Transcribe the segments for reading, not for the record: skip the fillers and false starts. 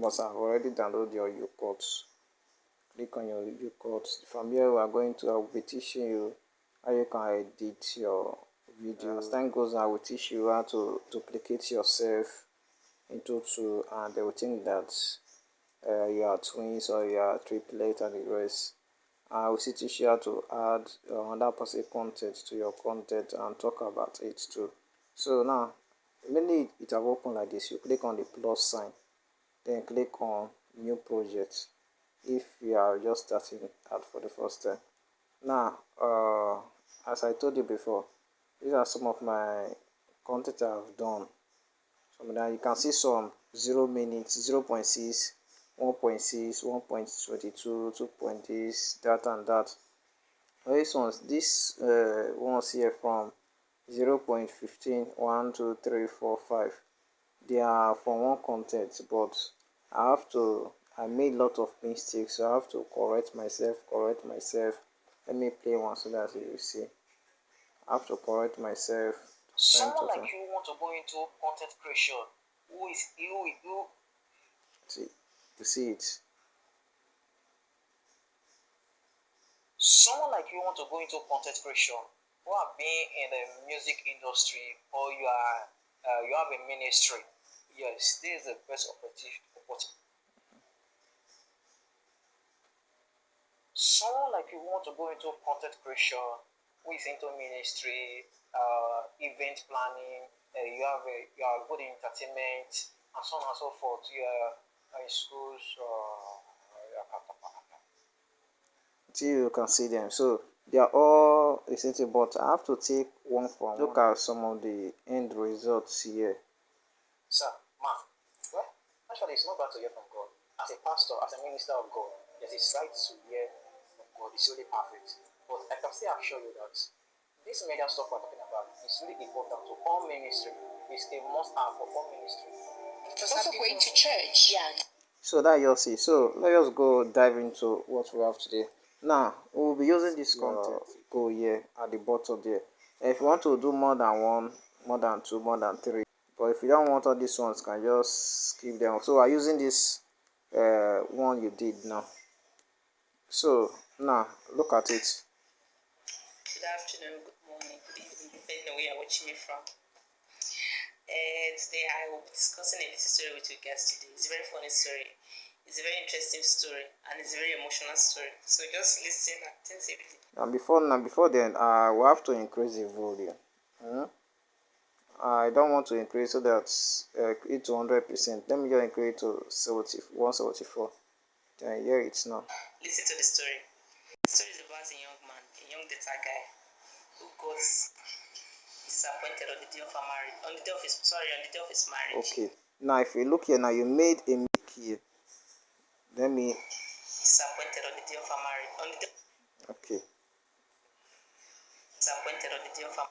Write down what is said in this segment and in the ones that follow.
must have already downloaded your YouCut. Click on your YouCut. From here, we are going to, I will be teaching you how you can edit your video. As time goes on, I will teach you how to duplicate yourself into two, and they will think that you are twins or you are triplets and the rest. I will still teach you how to add another person content to your content and talk about it too. So now, mainly it have opened like this. You click on the plus sign, then click on new project if you are just starting out for the first time. Now, as I told you before, these are some of my content I've done. So now you can see some 0 minutes, 0 0.6, 1.6, 1.22, 2 point this, that and that. These ones here from 0 0.15, 1, 2, 3, 4, 5. They are from one content, but I made a lot of mistakes, so I have to correct myself. Let me play one so that you see. I have to correct myself. Someone like you want to go into content creation, who see, you see it. Someone like you want to go into content creation, who have been in the music industry, or you have a ministry. Yes, this is the best opportunity. Someone like you want to go into content creation, who is into ministry, event planning, you are good in entertainment, and so on and so forth. You are in schools. You can see them. So they are all essential, but I have to take one from look at some of the end results here. Sir, ma, well, actually, it's not bad to hear from God. As a pastor, as a minister of God, there's a right to hear from God. It's really perfect. But I can still assure you that this media stuff we're talking about is really important to all ministry. It's a must-have for all ministry. Also going to church. Yeah. So that you'll see. So let us go dive into what we have today. Now we will be using this content. Go here at the bottom there. If you want to do more than one, more than two, more than three, but if you don't want all these ones, can just skip them. So I'm using this one you did now. So now look at it. Good afternoon, good morning, good evening, depending on where you're watching me from. Today I will be discussing a little story with you guys today. It's a very funny story. It's a very interesting story, and it's a very emotional story. So just listen attentively. And before then, I will have to increase the volume. I don't want to increase so that it to 100%. Let me just increase it to 174. Then here it's now. Listen to the story. The story is about a young man, a young data guy, who got disappointed on the day of her marriage. On the day of his marriage. Okay. Now if you look here now, you made a make here. Let me disappointed on the day of her marriage. Okay. Disappointed on the day of her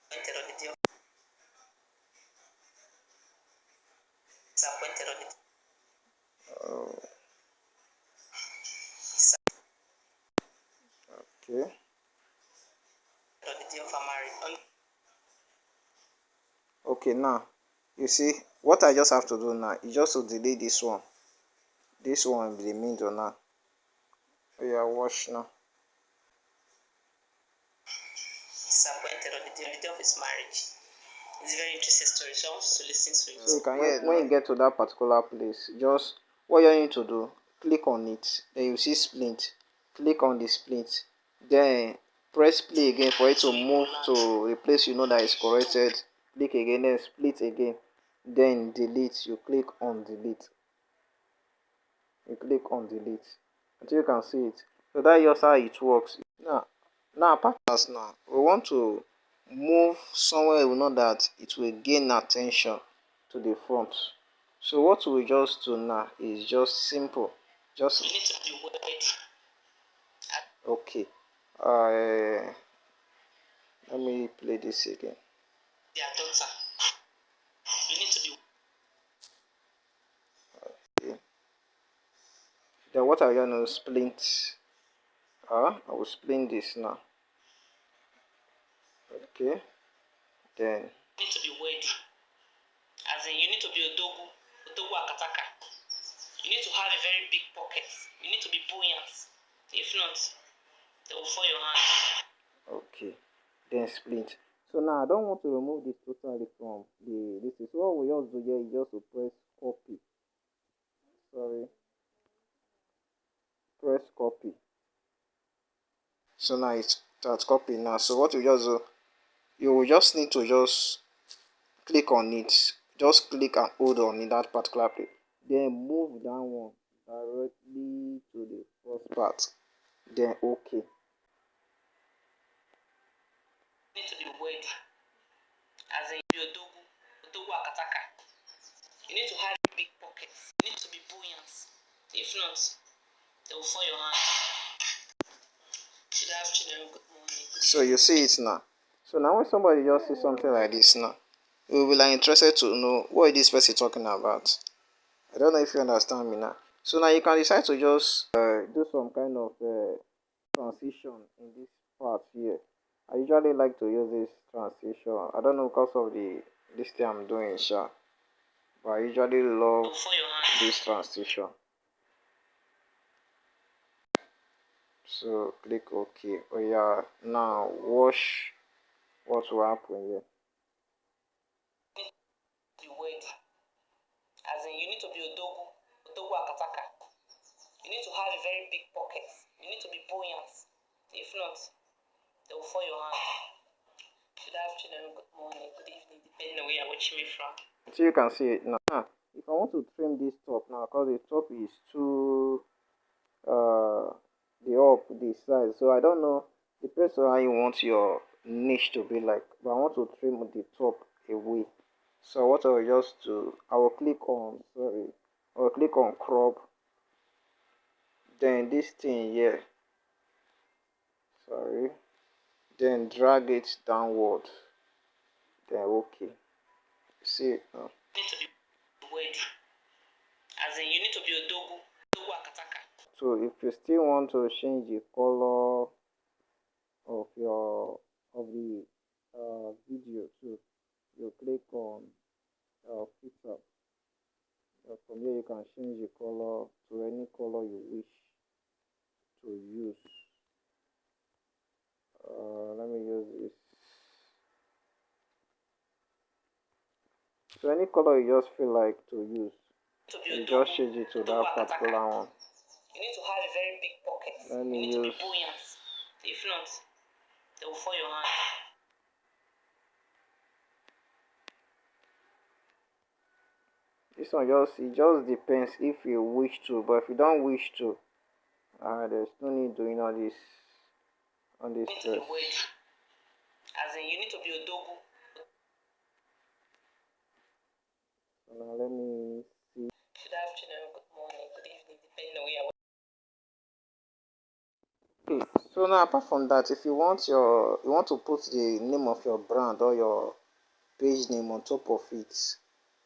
disappointed on the day of disappointed on the Okay. On the day of her marriage. Okay, now you see what I just have to do now is just to delete this one. This one will be the middle now. Yeah, watch now. Disappointed on the day of his marriage. It's a very interesting story, so I want you to listen to it. So you can hear when you get to that particular place, just what you need to do, click on it. Then you see splint. Click on the splint. Then press play again for it to move to a place you know that is corrected. Click again, then split again. Then delete. You click on delete. You click on delete until you can see it. So that's just how it works. Now apart from that, now we want to move somewhere we know that it will gain attention to the front. So what we just do now is just simple. Just you need to be ready. Okay. Let me play this again. Their daughter. You need to be Okay. Then what are you gonna splint? I will splint this now. Okay. Then need to be ready. As in, you need to be a dogu. You need to have a very big pocket. You need to be buoyant. If not, they will fall your hand. Okay, then split. So now I don't want to remove this totally from this is what we just do here is just to press copy. Sorry, press copy. So now it's that copy now. So what you just do, you will just need to just click on it. Just click and hold on in that particular place. Then move that one directly to the first part. Then okay. Need to be word, as in your dogu akataka. You need to have big pockets. You need to be buoyant. If not, they will fall your hand. Should have children. Good morning. So you see it now. So now when somebody just see something like this now, you will be like interested to know what is this person talking about. I don't know if you understand me now. So now you can decide to just do some kind of transition in this part here. I usually like to use this transition. I don't know because of this thing I'm doing, sure. But I usually love this transition. So click OK. Oh yeah, now watch what will happen here. The word, as in you need to be dogu akataka. You need to have a very big pocket. You need to be buoyant. If not, they will fall your hand. Good afternoon, good morning, good evening, depending on where you're watching me from. So you can see it now. If I want to trim this top now, because the top is too the size, so I don't know. Depends on how you want your niche to be like. But I want to trim the top away. So what I will just do, I will click on crop. Then this thing here. Then drag it downward. Then okay. See it now. You need to be word, as in you need to be a dogu akataka. So if you still want to change the color of the video too, you click on filter. From here you can change the color to any color you wish to use. Let me use this. So any color you just feel like to use, you just change it to that particular one. You need to have a very big pocket. Let me you need use. to be buoyant. If not, they will fall your hand. This one it just depends if you wish to, but if you don't wish to, there's no need doing all this on this stress. As in you need to be a dogu. So now let me see. Good afternoon, good morning, good evening, depending on where you're Okay, so now apart from that, if you want to put the name of your brand or your page name on top of it,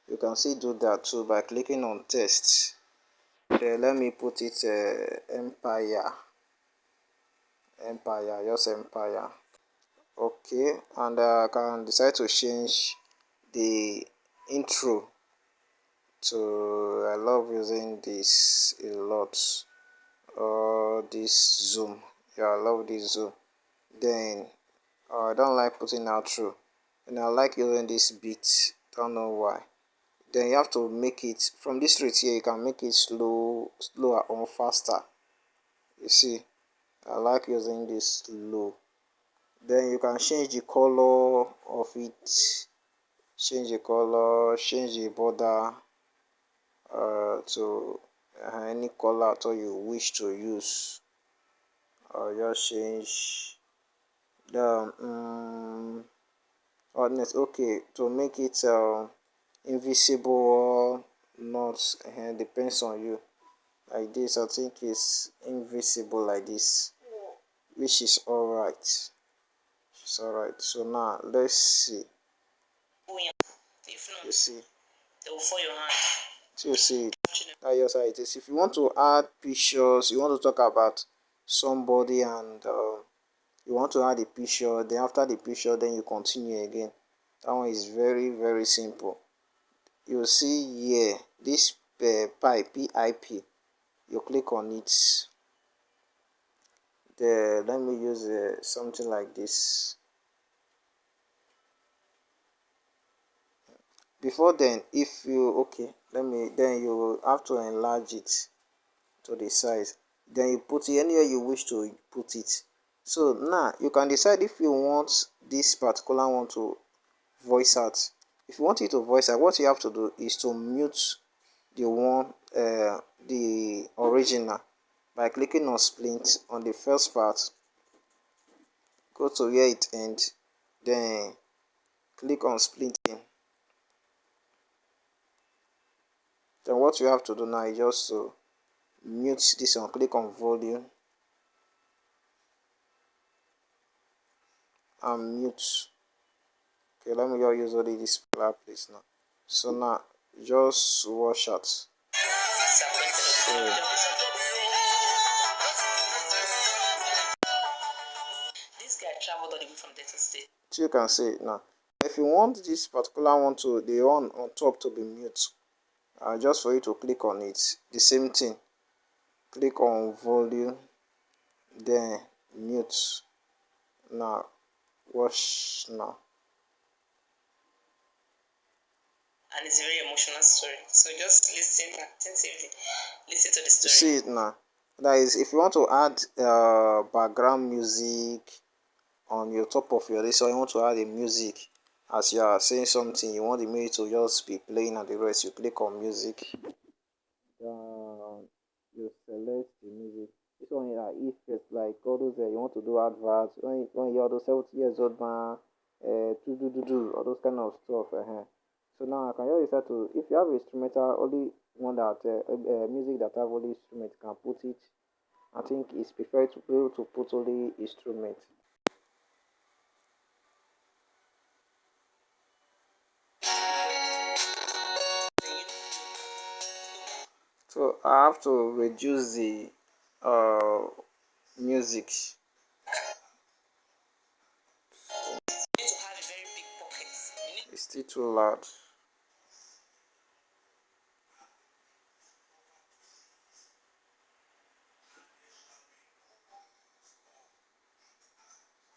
you can still do that too by clicking on text. Then let me put it Empire, just Empire. Okay, and I can decide to change the intro to I love using this a lot. This zoom, yeah, I love this zoom. Then I don't like putting outro, and I like using this beat. Don't know why. Then you have to make it from this rate here. You can make it slower or faster. You see, I like using this slow. Then you can change the color of it, change the color, change the border to any color at all you wish to use. Just change the hardness. Okay, to make it invisible or not, depends on you. Like this, I think it's invisible like this, which is alright. It's alright. So now let's see. You see, they will fall your hand. so you see it. That's just how it is. If you want to add pictures, you want to talk about somebody, and you want to add a picture, then after the picture, then you continue again. That one is very, very simple. You see here, this pipe PIP, you click on it. Let me use something like this. Before then, if you then you have to enlarge it to the size. Then you put it anywhere you wish to put it. So now you can decide if you want this particular one to voice out. If you want it to voice out, what you have to do is to mute the one the original by clicking on splint on the first part, go to where it ends, then click on splitting. Then what you have to do now is just to mute this one, click on volume and mute. Okay, let me just use only this place now. So now just wash out. So this guy traveled all the way from Delta State. So you can see it now. If you want this particular one to the one on top to be mute, just for you to click on it, the same thing. Click on volume, then mute. Now wash now. And it's a very emotional story. So just listen attentively. Listen to the story. See it now. That is, if you want to add background music on your top of your list, or you want to add a music as you are saying something, you want the music to just be playing and the rest, you click on music. You select the music. This one here, if it's like all those you want to do adverts, when you're those 70 years old man, all those kind of stuff. So now I can just decide to, if you have instrumental, only one that music that have only instrument can put it. I think it's preferred to be able to put only instrument. So I have to reduce the music. It's still too loud.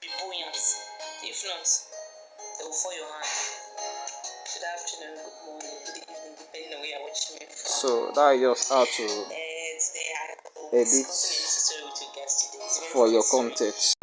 Be buoyant. If not, they will fall your hand. Good afternoon, good morning, good evening, depending on where you're watching me from. So that is just how to edit for your content.